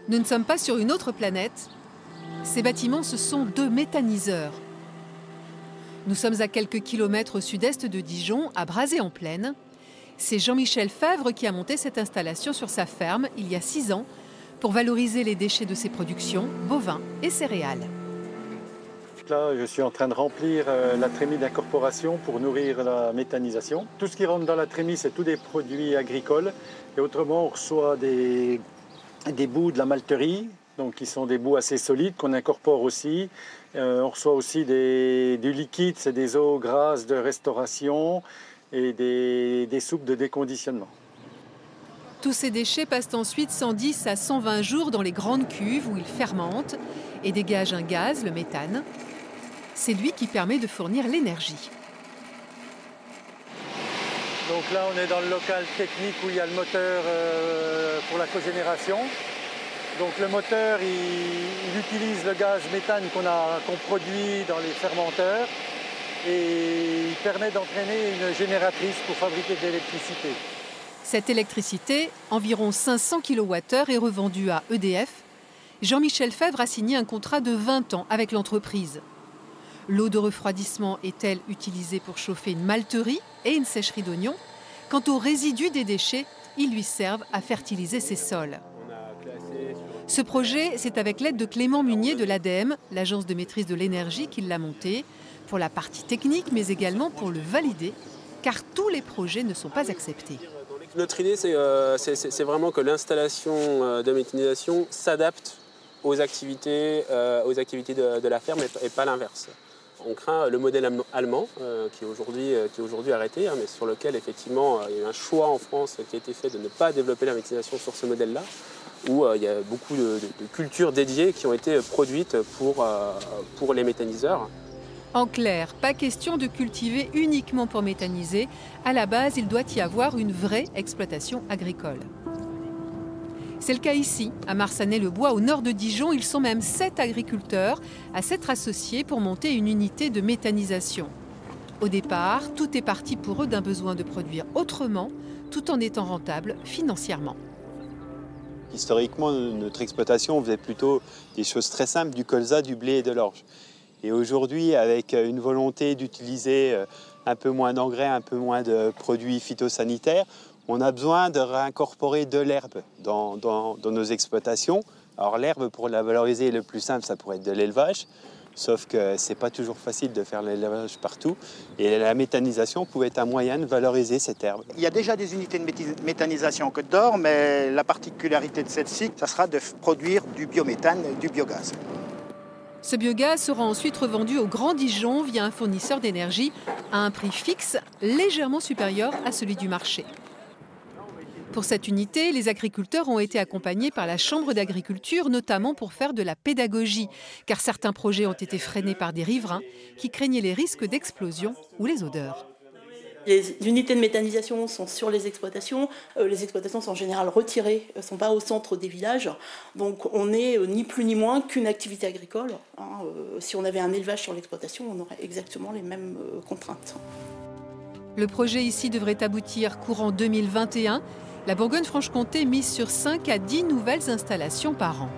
Nous ne sommes pas sur une autre planète. Ces bâtiments, ce sont 2 méthaniseurs. Nous sommes à quelques kilomètres au sud-est de Dijon, à Brazé-en-Plaine. C'est Jean-Michel Fèvre qui a monté cette installation sur sa ferme il y a 6 ans pour valoriser les déchets de ses productions, bovins et céréales. Là, je suis en train de remplir la trémie d'incorporation pour nourrir la méthanisation. Tout ce qui rentre dans la trémie, c'est tous des produits agricoles. Et autrement, on reçoit des bouts de la malterie, donc qui sont des bouts assez solides qu'on incorpore aussi. On reçoit aussi du liquide, c'est des eaux grasses de restauration et des soupes de déconditionnement. Tous ces déchets passent ensuite 110 à 120 jours dans les grandes cuves où ils fermentent et dégagent un gaz, le méthane. C'est lui qui permet de fournir l'énergie. Donc là, on est dans le local technique où il y a le moteur pour la cogénération. Donc le moteur, il utilise le gaz méthane qu'on produit dans les fermenteurs et il permet d'entraîner une génératrice pour fabriquer de l'électricité. Cette électricité, environ 500 kWh, est revendue à EDF. Jean-Michel Fèvre a signé un contrat de 20 ans avec l'entreprise. L'eau de refroidissement est-elle utilisée pour chauffer une malterie et une sécherie d'oignons? Quant aux résidus des déchets, ils lui servent à fertiliser ses sols. Ce projet, c'est avec l'aide de Clément Munier de l'ADEME, l'agence de maîtrise de l'énergie, qu'il l'a monté, pour la partie technique, mais également pour le valider, car tous les projets ne sont pas acceptés. Notre idée, c'est vraiment que l'installation de méthanisation s'adapte aux activités de la ferme et pas l'inverse. On craint le modèle allemand qui est aujourd'hui arrêté, mais sur lequel effectivement il y a eu un choix en France qui a été fait de ne pas développer la méthanisation sur ce modèle-là, où il y a beaucoup de cultures dédiées qui ont été produites pour les méthaniseurs. En clair, pas question de cultiver uniquement pour méthaniser. À la base, il doit y avoir une vraie exploitation agricole. C'est le cas ici, à Marsanais-le-Bois, au nord de Dijon. Ils sont même 7 agriculteurs à s'être associés pour monter une unité de méthanisation. Au départ, tout est parti pour eux d'un besoin de produire autrement, tout en étant rentable financièrement. Historiquement, notre exploitation faisait plutôt des choses très simples, du colza, du blé et de l'orge. Et aujourd'hui, avec une volonté d'utiliser un peu moins d'engrais, un peu moins de produits phytosanitaires, on a besoin de réincorporer de l'herbe dans nos exploitations. Alors l'herbe, pour la valoriser, le plus simple, ça pourrait être de l'élevage, sauf que ce n'est pas toujours facile de faire l'élevage partout. Et la méthanisation pouvait être un moyen de valoriser cette herbe. Il y a déjà des unités de méthanisation en Côte d'Or, mais la particularité de celle-ci, ça sera de produire du biométhane, du biogaz. Ce biogaz sera ensuite revendu au Grand Dijon via un fournisseur d'énergie à un prix fixe légèrement supérieur à celui du marché. Pour cette unité, les agriculteurs ont été accompagnés par la Chambre d'agriculture, notamment pour faire de la pédagogie, car certains projets ont été freinés par des riverains qui craignaient les risques d'explosion ou les odeurs. Les unités de méthanisation sont sur les exploitations sont en général retirées, ne sont pas au centre des villages. Donc on n'est ni plus ni moins qu'une activité agricole. Si on avait un élevage sur l'exploitation, on aurait exactement les mêmes contraintes. Le projet ici devrait aboutir courant 2021. La Bourgogne-Franche-Comté mise sur 5 à 10 nouvelles installations par an.